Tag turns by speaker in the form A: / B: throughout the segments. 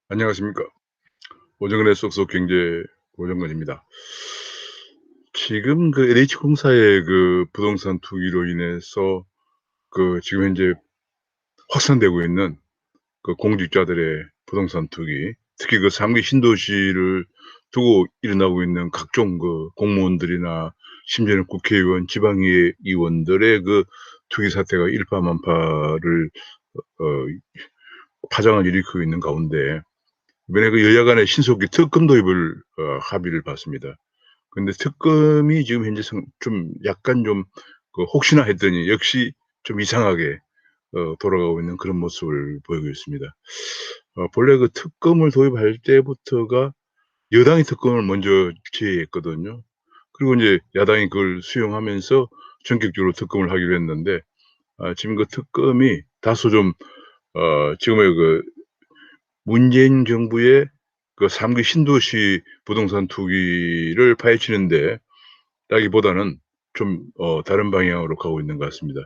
A: 안녕하십니까. 오정근의 쏙쏙 경제 고정근입니다. 지금 그 LH공사의 그 부동산 투기로 인해서 그 지금 현재 확산되고 있는 그 공직자들의 부동산 투기, 특히 그 3기 신도시를 두고 일어나고 있는 각종 그 공무원들이나 심지어는 국회의원, 지방의 의원들의 그 투기 사태가 일파만파를 어 파장을 일으키고 있는 가운데 이번에 그 여야 간의 신속히 특검 도입을 합의를 봤습니다. 근데 특검이 지금 현재 좀 약간 좀 그 혹시나 했더니 역시 좀 이상하게 돌아가고 있는 그런 모습을 보이고 있습니다. 본래 그 특검을 도입할 때부터가 여당이 특검을 먼저 제의했거든요. 그리고 인제 야당이 그걸 수용하면서 전격적으로 특검을 하기로 했는데 지금 그 특검이 다소 좀 지금의 그 문재인 정부의 그 3기 신도시 부동산 투기를 파헤치는 데 라기보다는 좀 다른 방향으로 가고 있는 것 같습니다.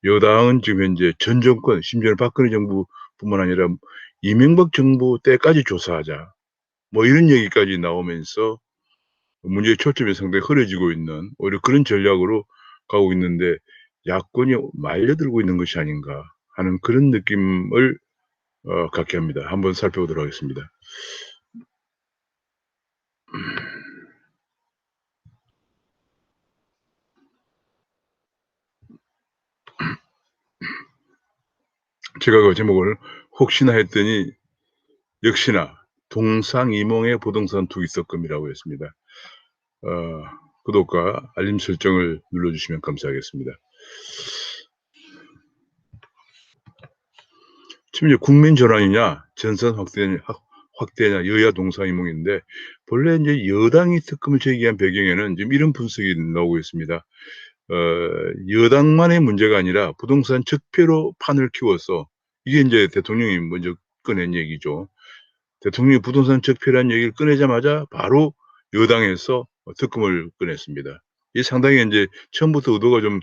A: 여당은 지금 현재 전 정권 심지어는 박근혜 정부뿐만 아니라 "이명박 정부 때까지 조사하자." 뭐 이런 얘기까지 나오면서 문제의 초점이 상당히 흐려지고 있는 오히려 그런 전략으로 가고 있는데 '야권이 말려들고 있는 것이 아닌가.' 하는 그런 느낌을 갖게 합니다. 한번 살펴보도록 하겠습니다. 제가 그 제목을 혹시나 했더니 역시나 동상이몽의 부동산 투기 섞음이라고 했습니다. 어 구독과 알림 설정을 눌러 주시면 감사하겠습니다. 지금 이제 국민 전환이냐 전선 확대냐 여야 동상이몽인데 본래 인제 여당이 특검을 제기한 배경에는 지금 이런 분석이 나오고 있습니다. 어 여당만의 문제가 아니라 부동산 적폐로 판을 키워서 이게 인제 대통령이 먼저 꺼낸 얘기죠. 대통령이 부동산 적폐라는 얘기를 꺼내자마자 바로 여당에서 특검을 꺼냈습니다. 이게 상당히 인제 처음부터 의도가 좀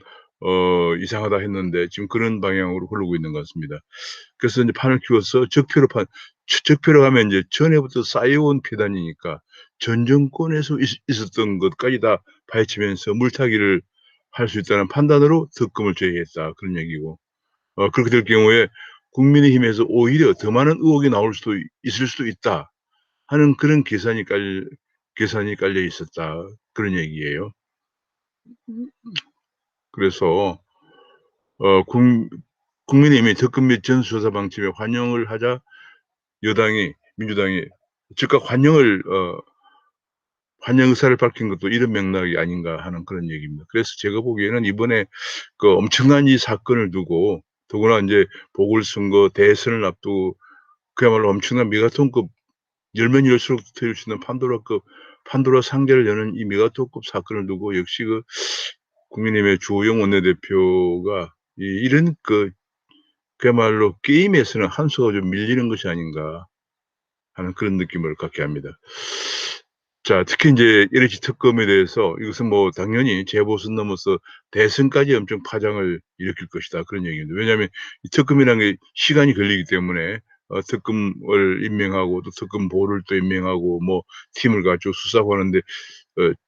A: '이상하다.' 했는데 지금 그런 방향으로 흐르고 있는 것 같습니다. 그래서 인제 판을 키워서 적폐로 하면 인제 전에부터 쌓여온 폐단이니까 전 정권에서 있었던 것까지 다 파헤치면서 물타기를 할 수 있다는 판단으로 특검을 제기했다 그런 얘기고 그렇게 될 경우에 국민의힘에서 오히려 더 많은 의혹이 나올 수도 있을 수도 있다 하는 그런 계산이 깔려 있었다 그런 얘기예요. 그래서 어 국 국민의힘이 특검 및 전수조사 방침에 환영을 하자 민주당이 즉각 환영 의사를 밝힌 것도 이런 맥락이 아닌가 하는 그런 얘기입니다. 그래서 제가 보기에는 이번에 그 엄청난 이 사건을 두고 더구나 인제 보궐선거, 대선을 앞두고 그야말로 엄청난 메가톤급 열면 열수록 터질 수 있는 판도라 상자를 여는 이 메가톤급 사건을 두고 역시 그 국민의힘의 주호영 원내대표가 이런 그야말로 게임에서는 한 수가 좀 밀리는 것이 아닌가 하는 그런 느낌을 갖게 합니다. 자 특히 인제 LH 특검에 대해서 이것은 뭐 당연히 재보선 넘어서 대선까지 엄청 파장을 일으킬 것이다 그런 얘기입니다. 왜냐하면 이 특검이라는 게 시간이 걸리기 때문에 특검을 임명하고 또 특검보를 또 임명하고 뭐 팀을 가지고 수사하고 하는데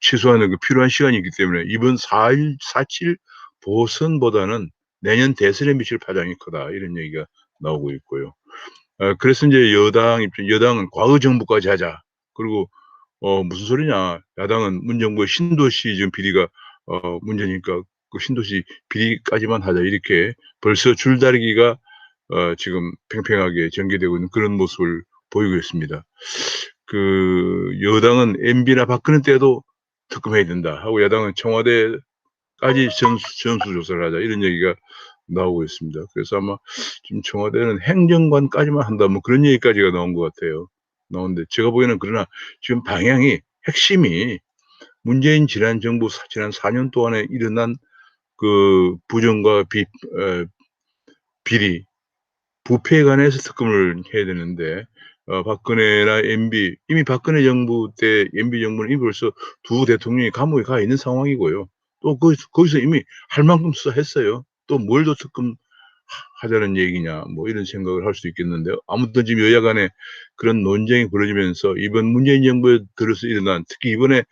A: 최소한의 그 필요한 시간이 있기 때문에 이번 4.7 보선보다는 내년 대선에 미칠 파장이 크다 이런 얘기가 나오고 있고요. 그래서 인제 여당은 과거 정부까지 하자. 그리고 "무슨 소리냐. 야당은 문정부의 신도시 지금 비리가 문제니까 그 신도시 비리까지만 하자." 이렇게 벌써 줄다리기가 지금 팽팽하게 전개되고 있는 그런 모습을 보이고 있습니다. 그 여당은 "MB나 박근혜 때도 특검해야 된다." 하고 야당은 "청와대까지 전수조사를 하자." 이런 얘기가 나오고 있습니다. 그래서 아마 지금 청와대는 "행정관까지만 한다." 뭐 그런 얘기까지가 나온 것 같아요. 나오는데 제가 보기에는 그러나 지금 방향이 핵심이 문재인 지난 정부 지난 4년 동안에 일어난 그 부정과 비리, 부패에 관해서 특검을 해야 되는데 박근혜나 MB 이미 박근혜 정부 때 MB 정부는 이미 벌써 두 대통령이 감옥에 가 있는 상황이고요. 또 거기서 이미 할 만큼 수사했어요. 또 뭘 더 특검하겠습니까? 하자는 얘기냐 뭐 이런 생각을 할 수 있겠는데요. 아무튼 지금 여야 간에 그런 논쟁이 벌어지면서 이번 문재인 정부에 들어서 일어난, 특히 이번에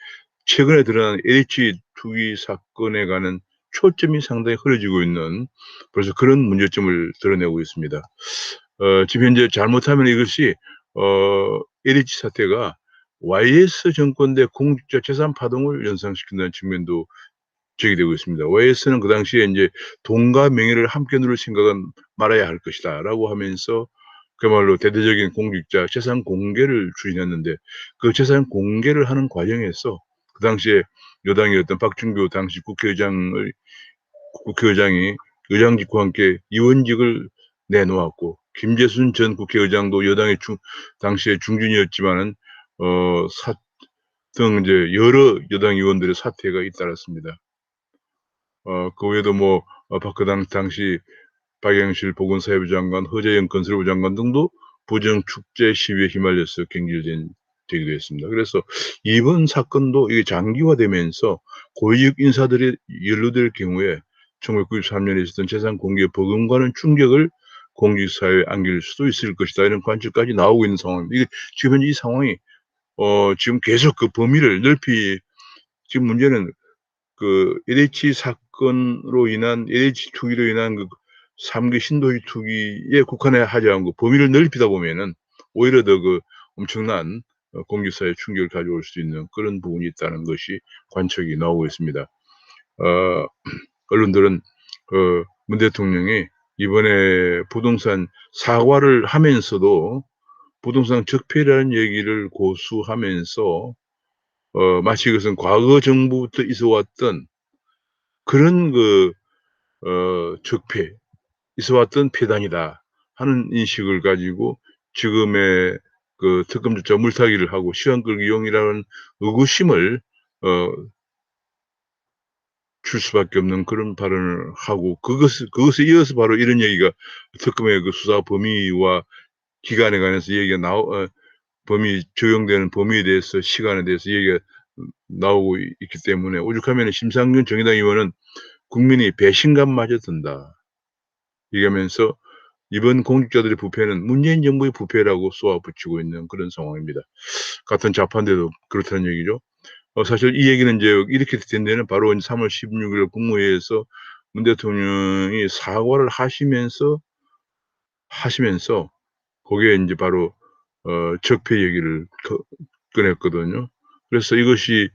A: 최근에 드러난 LH 투기 사건에 관한 초점이 상당히 흐려지고 있는, 벌써 그런 문제점을 드러내고 있습니다. 지금 현재 잘못하면 이것이 LH 사태가 YS 정권 내 공직자 재산 파동을 연상시킨다는 측면도 제기되고 있습니다. YS는 그 당시에 인제 "돈과 명예를 함께 누릴 생각은 말아야 할 것이다."라고 하면서 그야말로 대대적인 공직자 재산 공개를 추진했는데, 그 재산 공개를 하는 과정에서 그 당시에 여당이었던 박준규 당시 국회의장이 의장직과 함께 의원직을 내놓았고, 김재순 전 국회의장도 여당의 당시에 중진이었지만은 등 이제 여러 여당 의원들의 사퇴가 잇따랐습니다. 그 외에도 뭐 박근혜 당시 박영실 보건사회부 장관, 허재영 건설부 장관 등도 부정 축제 시위에 휘말려서 되기도 했습니다. 그래서 이번 사건도 이게 장기화되면서 고위직 인사들이 연루될 경우에 1993년에 있었던 재산 공개 법원과는 충격을 공직사회에 안길 수도 있을 것이다, 이런 관측까지 나오고 있는 상황입니다. 이게 지금 현재 이 상황이 지금 계속 그 범위를 넓히, 지금 문제는 그 LH 사건으로 인한, LH 투기로 인한 그 3기 신도시 투기에 국한하지 않고 범위를 넓히다 보면은 오히려 더 그 엄청난 공직사회에 충격을 가져올 수 있는 그런 부분이 있다는 것이 관측이 나오고 있습니다. 언론들은 문 대통령이 이번에 부동산 사과를 하면서도 부동산 적폐라는 얘기를 고수하면서 마치 그것은 과거 정부부터 있어 왔던 그런 적폐, 있어 왔던 폐단이다 하는 인식을 가지고 지금의 그 특검 조차 물타기를 하고 시간 끌기 용이라는 의구심을 줄 수밖에 없는 그런 발언을 하고, 그것에 이어서 바로 이런 얘기가, 특검의 그 수사 범위와 기간에 관해서 얘기가 범위, 적용되는 범위에 대해서, 시간에 대해서 얘기가 나오고 있기 때문에, 오죽하면 심상정 정의당 의원은 국민이 배신감마저 든다 얘기하면서 이번 공직자들의 부패는 문재인 정부의 부패라고 쏘아붙이고 있는 그런 상황입니다. 같은 좌파인데도 그렇다는 얘기죠. 사실 이 얘기는 이제 이렇게 된 데는 바로 3월 16일 국무회의에서 문 대통령이 사과를 하시면서 거기에 인제 바로 적폐 얘기를 꺼냈거든요. 그래서 이것이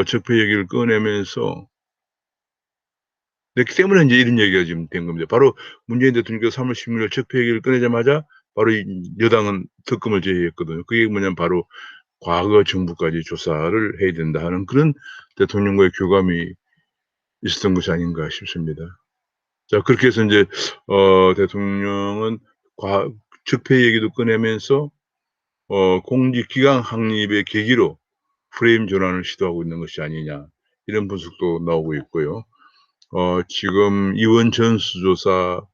A: 적폐 얘기를 꺼내면서 냈기 때문에 인제 이런 얘기가 지금 된 겁니다. 바로 문재인 대통령께서 3월 16일 적폐 얘기를 꺼내자마자 바로 이 여당은 특검을 제의했거든요. 그게 뭐냐면 바로 과거 정부까지 조사를 해야 된다 하는 그런 대통령과의 교감이 있었던 것이 아닌가 싶습니다. 자, 그렇게 해서 인제 대통령은 적폐 얘기도 꺼내면서 공직기강 확립의 계기로 프레임 전환을 시도하고 있는 것이 아니냐, 이런 분석도 나오고 있고요. 지금 이원 전수조사까지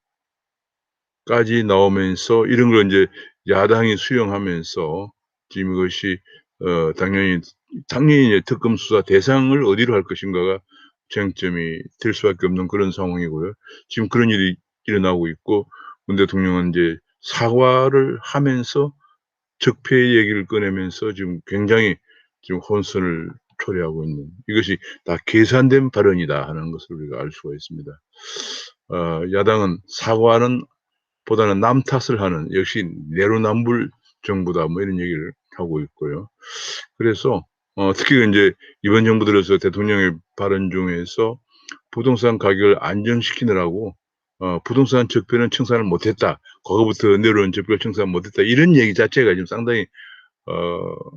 A: 나오면서 이런 걸 인제 야당이 수용하면서 지금 이것이 당연히 이제 특검 수사 대상을 어디로 할 것인가가 쟁점이 될 수밖에 없는 그런 상황이고요. 지금 그런 일이 일어나고 있고, 문 대통령은 인제 사과를 하면서 적폐 얘기를 꺼내면서 지금 굉장히 지금 혼선을 초래하고 있는, 이것이 다 계산된 발언이다 하는 것을 우리가 알 수가 있습니다. 야당은 사과는 보다는 남 탓을 하는, 역시 내로남불 정부다 뭐 이런 얘기를 하고 있고요. 그래서 특히 인제 이번 정부 들어서 대통령의 발언 중에서 부동산 가격을 안정시키느라고 부동산 적폐는 청산을 못했다, 과거부터 내려온 적폐를 청산 못했다, 이런 얘기 자체가 지금 상당히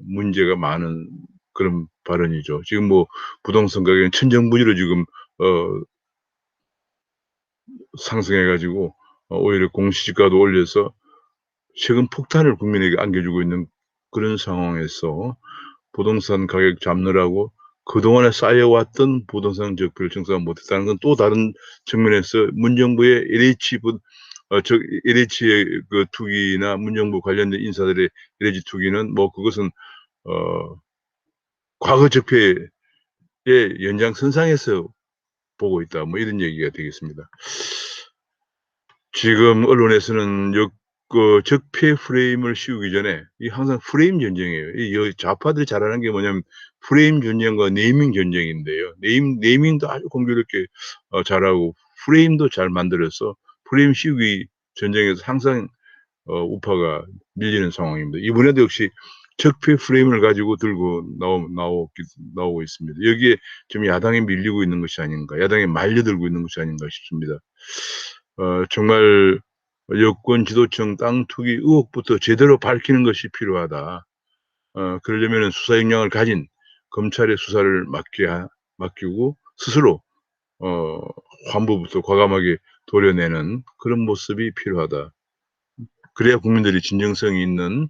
A: 문제가 많은 그런 발언이죠. 지금 뭐 부동산 가격은 천정부지로 지금 상승해 가지고 오히려 공시지가도 올려서 세금 폭탄을 국민에게 안겨주고 있는 그런 상황에서 부동산 가격 잡느라고 그동안에 쌓여왔던 부동산 적폐를 청산 못했다는 건 또 다른 측면에서 문정부의 LH의 그 투기나 문정부 관련된 인사들의 LH 투기는 뭐 그것은 과거 적폐의 연장선상에서 보고 있다, 뭐 이런 얘기가 되겠습니다. 지금 언론에서는 적폐 프레임을 씌우기 전에 이 항상 프레임 전쟁이에요. 이 좌파들이 잘하는 게 뭐냐면 프레임 전쟁과 네이밍 전쟁인데요. 네이밍도 아주 공교롭게 잘하고 프레임도 잘 만들어서 프레임 씌우기 전쟁에서 항상 우파가 밀리는 상황입니다. 이번에도 역시 적폐 프레임을 가지고 들고 나오고 있습니다. 여기에 좀 야당이 밀리고 있는 것이 아닌가, 야당이 말려들고 있는 것이 아닌가 싶습니다. 정말 여권 지도청 땅 투기 의혹부터 제대로 밝히는 것이 필요하다. 그러려면은 수사 역량을 가진 검찰의 수사를 맡기고 스스로 어 환부부터 과감하게 도려내는 그런 모습이 필요하다. 그래야 국민들이 진정성이 있는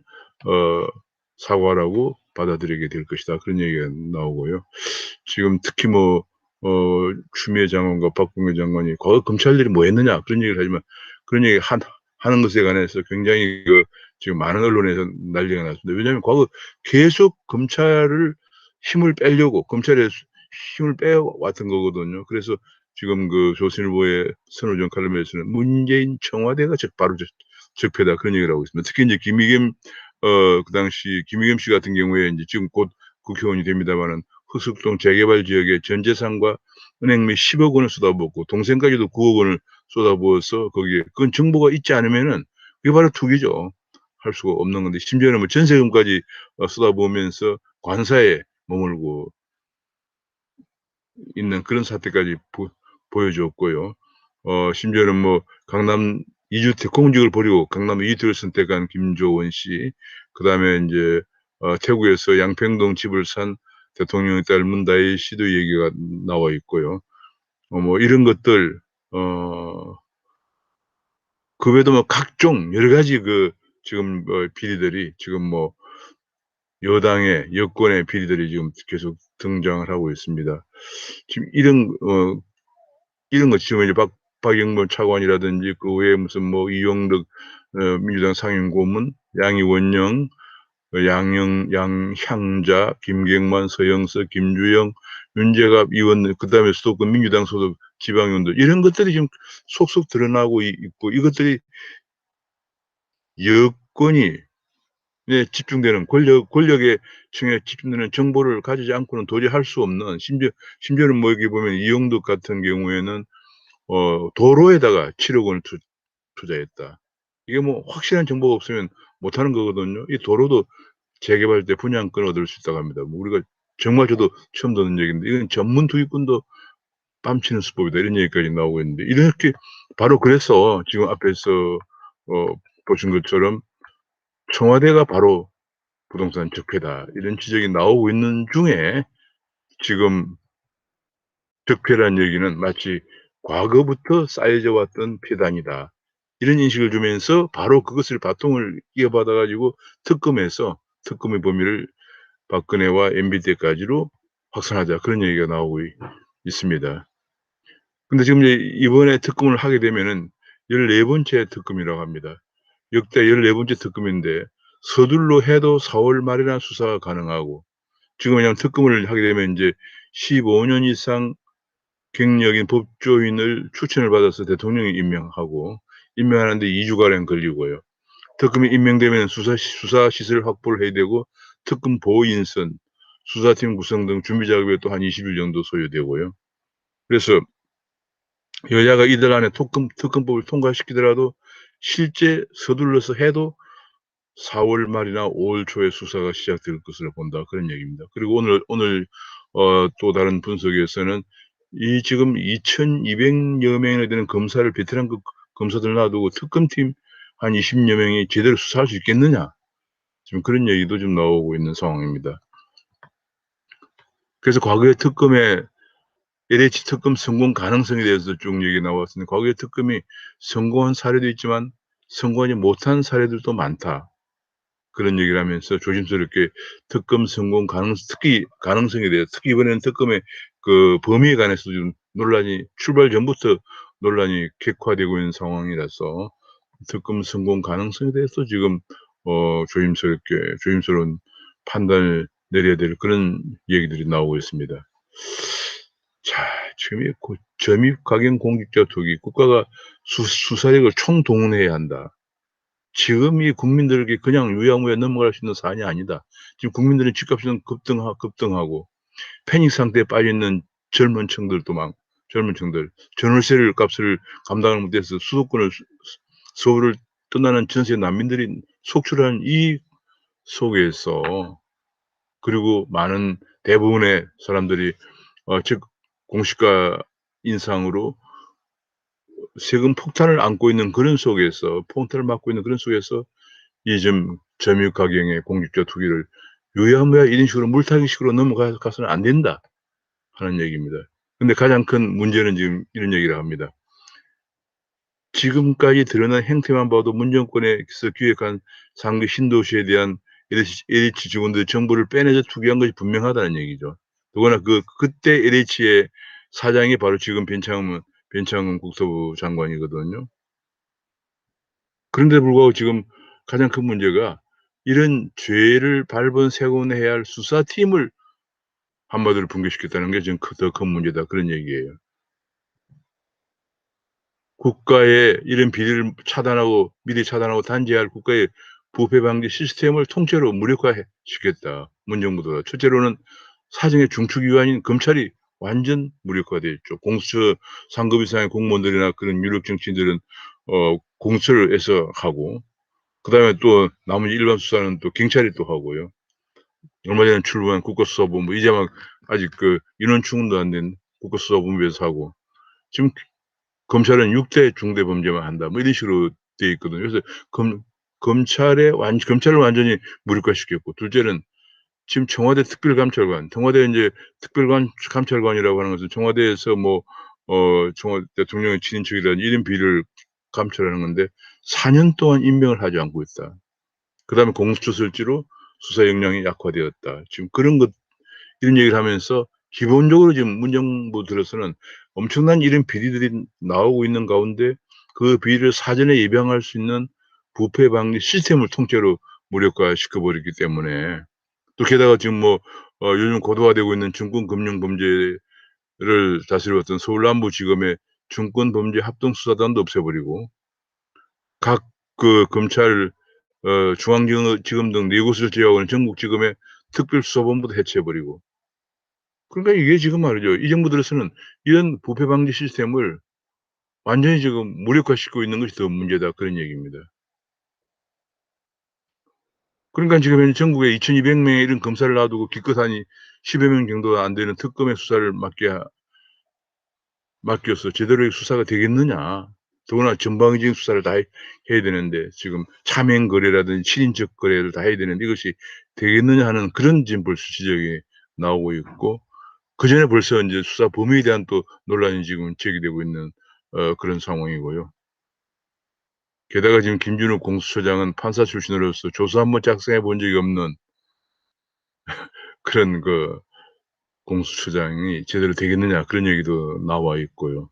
A: 사과라고 받아들이게 될 것이다. 그런 얘기가 나오고요. 지금 특히 추미애 장관과 박봉계 장관이 과거 검찰들이 뭐 했느냐 그런 얘기를 하지만 그런 얘기 하는 것에 관해서 굉장히 지금 많은 언론에서 난리가 났습니다. 왜냐하면 과거 계속 검찰을 힘을 빼려고 검찰에 힘을 빼왔던 거거든요. 그래서 지금 조선일보의 선호정 칼럼에서는 문재인 청와대가 바로 적폐다 그런 얘기를 하고 있습니다. 특히 이제 그 당시 김의겸 씨 같은 경우에 이제 지금 곧 국회의원이 됩니다만은 흑석동 재개발 지역에 전 재산과 은행 및 10억 원을 쏟아붓고 동생까지도 9억 원을 쏟아부어서 거기에 그건 정보가 있지 않으면은 그게 바로 투기죠. 할 수가 없는 건데 심지어는 전세금까지 쏟아부으면서 관사에 머물고 있는 그런 사태까지 보여줬고요. 심지어는 강남 2주택 공직을 버리고 강남 2주택을 선택한 김조원 씨, 그다음에 이제 태국에서 양평동 집을 산 대통령의 딸 문다혜 씨도 얘기가 나와 있고요. 이런 것들 그 외에도 각종 여러 가지 지금 비리들이 지금 여권의 비리들이 지금 계속 등장을 하고 있습니다. 지금 이런 거 지금 이제 박영선 차관이라든지 그 외에 무슨 이용덕 민주당 상임고문, 양이원영, 양향자, 김경만, 서영석, 김주영, 윤재갑 의원, 그다음에 수도권 민주당 소속 지방의원들 이런 것들이 지금 속속 드러나고 있고 이것들이 여권이 집중되는 권력의 층에 집중되는 정보를 가지지 않고는 도저히 할 수 없는 심지어는 여기 보면 이용덕 같은 경우에는 도로에다가 7억 원을 투자했다. 이게 확실한 정보가 없으면 못하는 거거든요. 이 도로도 재개발 때 분양권을 얻을 수 있다고 합니다. 우리가 정말 저도 처음 듣는 얘기인데 이건 전문 투기꾼도 뺨치는 수법이다. 이런 얘기까지 나오고 있는데 이렇게 바로 그래서 지금 앞에서 보신 것처럼 청와대가 바로 부동산 적폐다. 이런 지적이 나오고 있는 중에 지금 적폐란 얘기는 마치 과거부터 쌓여져 왔던 폐단이다. 이런 인식을 주면서 바로 그것을 바통을 이어받아 가지고 특검의 범위를 박근혜와 MB 때까지로 확산하자 그런 얘기가 나오고 있습니다. 근데 지금 이번에 특검을 하게 되면은 14번째 특검이라고 합니다. 역대 14번째 특검인데 서둘러 해도 4월 말이나 수사가 가능하고 지금 왜냐하면 특검을 하게 되면 이제 15년 이상 경력인 법조인을 추천을 받아서 대통령이 임명하는데 2주가량 걸리고요. 특검이 임명되면 수사 시설 확보를 해야 되고 특검 보인선, 수사팀 구성 등 준비 작업에 또 한 20일 정도 소요되고요. 그래서 여야가 이들 안에 특검법을 통과시키더라도 실제 서둘러서 해도 4월 말이나 5월 초에 수사가 시작될 것으로 본다. 그런 얘기입니다. 그리고 오늘 또 다른 분석에서는 이 지금 2,200여 명이나 되는 검사를 베테랑 검사들 놔두고 특검팀 한 20여 명이 제대로 수사할 수 있겠느냐. 지금 그런 얘기도 좀 나오고 있는 상황입니다. 그래서 과거의 특검의 LH 특검 성공 가능성에 대해서 쭉 얘기 나왔습니다. 과거의 특검이 성공한 사례도 있지만 성공하지 못한 사례들도 많다. 그런 얘기를 하면서 조심스럽게 특검 성공 특히 가능성에 대해서 특히 이번에는 특검의 범위에 관해서 좀 출발 전부터 논란이 객화되고 있는 상황이라서 특검 성공 가능성에 대해서 지금 조심스러운 판단을 내려야 될 그런 얘기들이 나오고 있습니다. 자, 지금 이 점입 가경 공직자 투기 국가가 수사력을 총동원해야 한다. 지금 이 국민들에게 그냥 유야무야 넘어갈 수 있는 사안이 아니다. 지금 국민들의 집값은 급등하고 패닉 상태에 빠져 있는 젊은 층들도 젊은 층들, 전월세를 값을 감당을 못해서 수도권을 서울을 떠나는 전세 난민들이 속출하는 이 속에서, 그리고 많은 대부분의 사람들이 즉 공시가 인상으로 세금 폭탄을 안고 있는 그런 속에서, 폭탄을 맞고 있는 그런 속에서 이 점유율 가경의 공직자 투기를 유야무야 이런 식으로 물타기식으로 넘어가서는 안 된다 하는 얘기입니다. 근데 가장 큰 문제는 지금 이런 얘기를 합니다. 지금까지 드러난 행태만 봐도 문정권에서 기획한 상기 신도시에 대한 LH 직원들이 정보를 빼내서 투기한 것이 분명하다는 얘기죠. 더구나 그때 LH의 사장이 바로 지금 변창흠 국토부 장관이거든요. 그런데도 불구하고 지금 가장 큰 문제가 이런 죄를 밟은 세운해야 할 수사팀을 한마디로 붕괴시켰다는 게 지금 더 큰 문제다, 그런 얘기예요. 국가의 이런 비리를 미리 차단하고 단죄할 국가의 부패 방지 시스템을 통째로 무력화시켰다, 문정부가. 첫째로는 사정의 중추 기관인 검찰이 완전 무력화돼 있죠. 공수처 상급 이상의 공무원들이나 그런 유력 정치인들은 공수처를 해서 하고, 그다음에 또 나머지 일반 수사는 또 경찰이 또 하고요. 얼마 전에 출범한 국가수사본부, 이제 막 아직 인원 충원도 안 된 국가수사본부에서 하고, 지금 검찰은 6대 중대범죄만 한다, 뭐 이런 식으로 돼 있거든요. 그래서 검찰을 완전히 무력화시켰고, 둘째는 지금 청와대 특별감찰관, 청와대 인제 감찰관이라고 하는 것은 청와대에서 청와대 대통령의 친인척이라든지 이런 비리를 감찰하는 건데 4년 동안 임명을 하지 않고 있다. 그다음에 공수처 설치로 수사 역량이 약화되었다. 지금 이런 얘기를 하면서 기본적으로 지금 문정부 들어서는 엄청난 이런 비리들이 나오고 있는 가운데 그 비리를 사전에 예방할 수 있는 부패 방지 시스템을 통째로 무력화시켜 버렸기 때문에, 또 게다가 지금 요즘 고도화되고 있는 증권 금융 범죄를 다스려왔던 서울 남부지검의 증권 범죄 합동수사단도 없애 버리고, 각 검찰 중앙지검 등 4곳을 제외하고는 전국지검의 특별수사본부도 해체해 버리고, 그러니까 이게 지금 말이죠, 이 정부 들어서는 이런 부패 방지 시스템을 완전히 지금 무력화시키고 있는 것이 더 문제다, 그런 얘기입니다. 그러니까 지금 현재 전국에 2,200 명의 이런 검사를 놔두고 기껏 하니 10여 명 정도 안 되는 특검의 수사를 맡겨서 제대로 수사가 되겠느냐. 더구나 전방위적인 수사를 다 해야 되는데, 지금 차명 거래라든지 친인척 거래를 다 해야 되는데 이것이 되겠느냐 하는 그런 지금 벌써 지적이 나오고 있고, 그전에 벌써 인제 수사 범위에 대한 또 논란이 지금 제기되고 있는 그런 상황이고요. 게다가 지금 김준호 공수처장은 판사 출신으로서 조서 한번 작성해 본 적이 없는 그런 공수처장이 제대로 되겠느냐, 그런 얘기도 나와 있고요.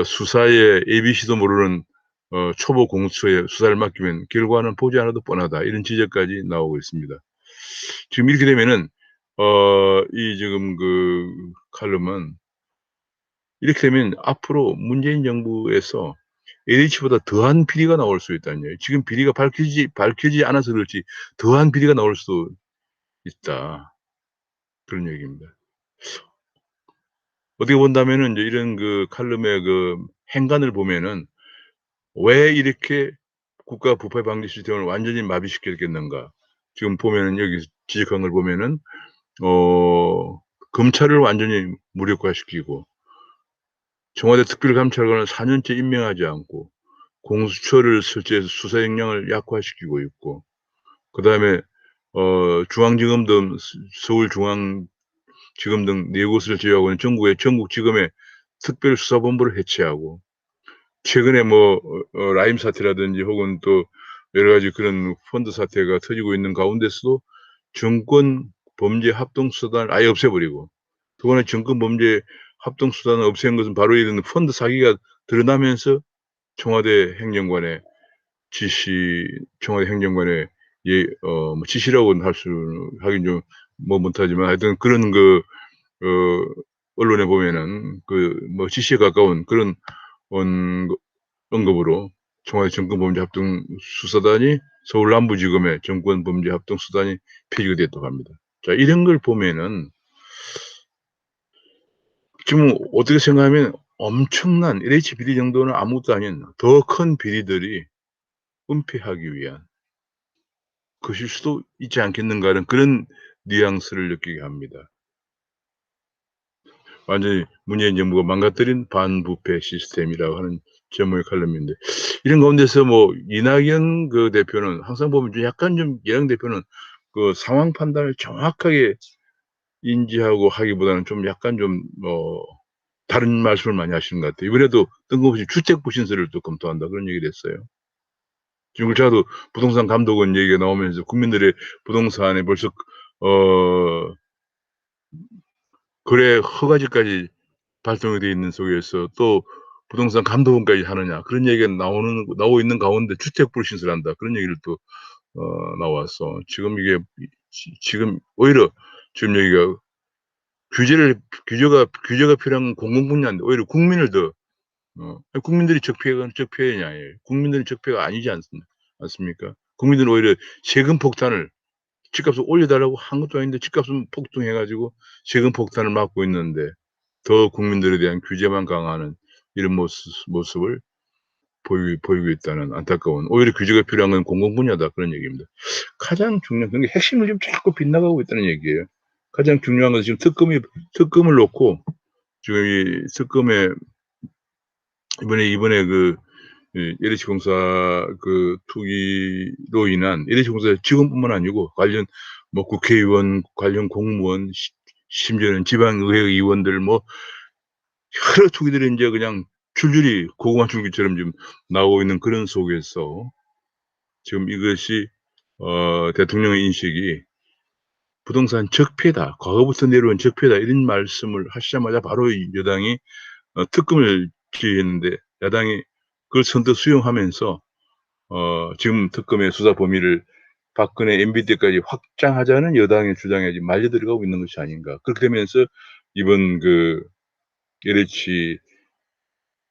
A: 수사에 ABC도 모르는 초보 공수처에 수사를 맡기면 결과는 보지 않아도 뻔하다, 이런 지적까지 나오고 있습니다. 지금 이렇게 되면은 이 지금 칼럼은, 이렇게 되면 앞으로 문재인 정부에서 LH보다 더한 비리가 나올 수 있다는 얘기예요. 지금 비리가 밝혀지지 않아서 그렇지 더한 비리가 나올 수도 있다, 그런 얘기입니다. 어떻게 본다면은 인제 이런 칼럼의 행간을 보면은 '왜 이렇게 국가 부패 방지 시스템을 완전히 마비시켰겠는가.' 지금 보면은 여기 지적한 걸 보면은 검찰을 완전히 무력화시키고, 청와대 특별감찰관을 4년째 임명하지 않고, 공수처를 설치해서 수사 역량을 약화시키고 있고, 그다음에 중앙지검 등 서울중앙지검 등 4곳을 제외하고는 전국의 전국지검의 특별수사본부를 해체하고, 최근에 라임 사태라든지 혹은 또 여러 가지 그런 펀드 사태가 터지고 있는 가운데서도 정권 범죄 합동수사단을 아예 없애 버리고, 더구나 정권 범죄 합동수사단을 없앤 것은 바로 이런 펀드 사기가 드러나면서 청와대 행정관의 청와대 행정관의 지시라고는 하긴 좀 못하지만, 하여튼 그런 어 언론에 보면은 그 뭐 지시에 가까운 그런 언급으로 청와대 정권범죄합동수사단이 서울 남부지검의 정권범죄합동수단이 폐지가 됐다고 합니다. 자, 이런 걸 보면은 지금 어떻게 생각하면 엄청난 LH 비리 정도는 아무것도 아닌 더 큰 비리들이 은폐하기 위한 것일 수도 있지 않겠는가 하는 그런 뉘앙스를 느끼게 합니다. 완전히 문재인 정부가 망가뜨린 반부패 시스템이라고 하는 제목의 칼럼인데, 이런 가운데서 뭐 이낙연 그 대표는 항상 보면 좀 약간 좀 이낙연 대표는 그 상황 판단을 정확하게 인지하고 하기보다는 좀 약간 좀 다른 말씀을 많이 하시는 것 같아요. 이번에도 뜬금없이 주택 부신세를 또 검토한다 그런 얘기를 했어요. 지금 저도 부동산 감독원 얘기가 나오면서 국민들의 부동산에 벌써 거래 허가지까지 발동이 돼 있는 속에서 또 부동산 감독원까지 하느냐 그런 얘기가 나오고 있는 가운데 주택 불신세를 한다 그런 얘기를 또 나왔어. 지금 이게 지금 오히려 지금 여기가 규제가 필요한 공공 분야인데 오히려 국민을 더 국민들이 적폐냐? 국민들이 적폐가 아니지 않습니까? 국민들은 오히려 세금 폭탄을 집값을 올려달라고 한 것도 아닌데 집값은 폭등해 가지고 세금 폭탄을 맞고 있는데 더 국민들에 대한 규제만 강화하는 이런 모습을 보이고 있다는 안타까운, 오히려 규제가 필요한 건 공공 분야다 그런 얘기입니다. 가장 중요한 게 핵심을 지금 자꾸 빗나가고 있다는 얘기예요. 가장 중요한 것은 지금 특검을 놓고 지금 이 특검에 이번에 그 LH공사 그 투기로 인한 LH공사 직원뿐만 아니고 관련 뭐 국회의원, 관련 공무원, 심지어는 지방의회 의원들 뭐 여러 투기들이 이제 그냥 줄줄이 고구마 줄기처럼 지금 나오고 있는 그런 속에서 지금 이것이 대통령의 인식이 부동산 적폐다, 과거부터 내려온 적폐다 이런 말씀을 하시자마자 바로 이 여당이 특검을 지휘했는데 야당이 그걸 선뜻 수용하면서 지금 특검의 수사 범위를 박근혜 MB 때까지 확장하자는 여당의 주장에 지금 말려 들어가고 있는 것이 아닌가. 그렇게 되면서 이번 그 LH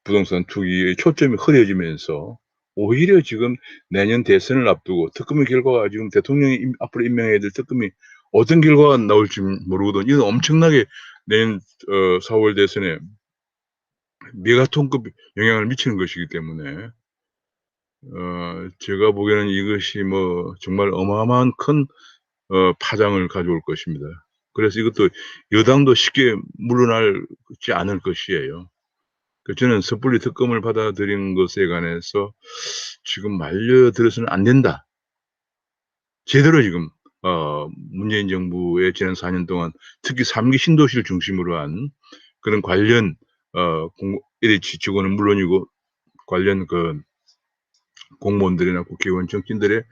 A: 부동산 투기의 초점이 흐려지면서 오히려 지금 내년 대선을 앞두고 특검의 결과가 지금 대통령이 앞으로 임명해야 될 특검이 어떤 결과가 나올지 모르거든. 이건 엄청나게 내년 4월 대선에 메가톤급 영향을 미치는 것이기 때문에 제가 보기에는 이것이 뭐 정말 어마어마한 큰 파장을 가져올 것입니다. 그래서 이것도 여당도 쉽게 물러나지 않을 것이에요. 저는 섣불리 특검을 받아들인 것에 관해서 지금 말려들어서는 안 된다. 제대로 지금 문재인 정부의 지난 4년 동안 특히 3기 신도시를 중심으로 한 그런 관련 LH 직원은 물론이고 관련 그 공무원들이나 국회의원 정치인들의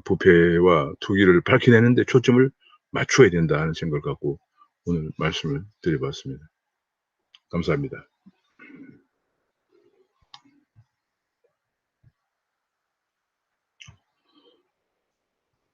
A: 부패와 투기를 밝혀내는 데 초점을 맞춰야 된다 하는 생각을 갖고 오늘 말씀을 드려봤습니다. 감사합니다.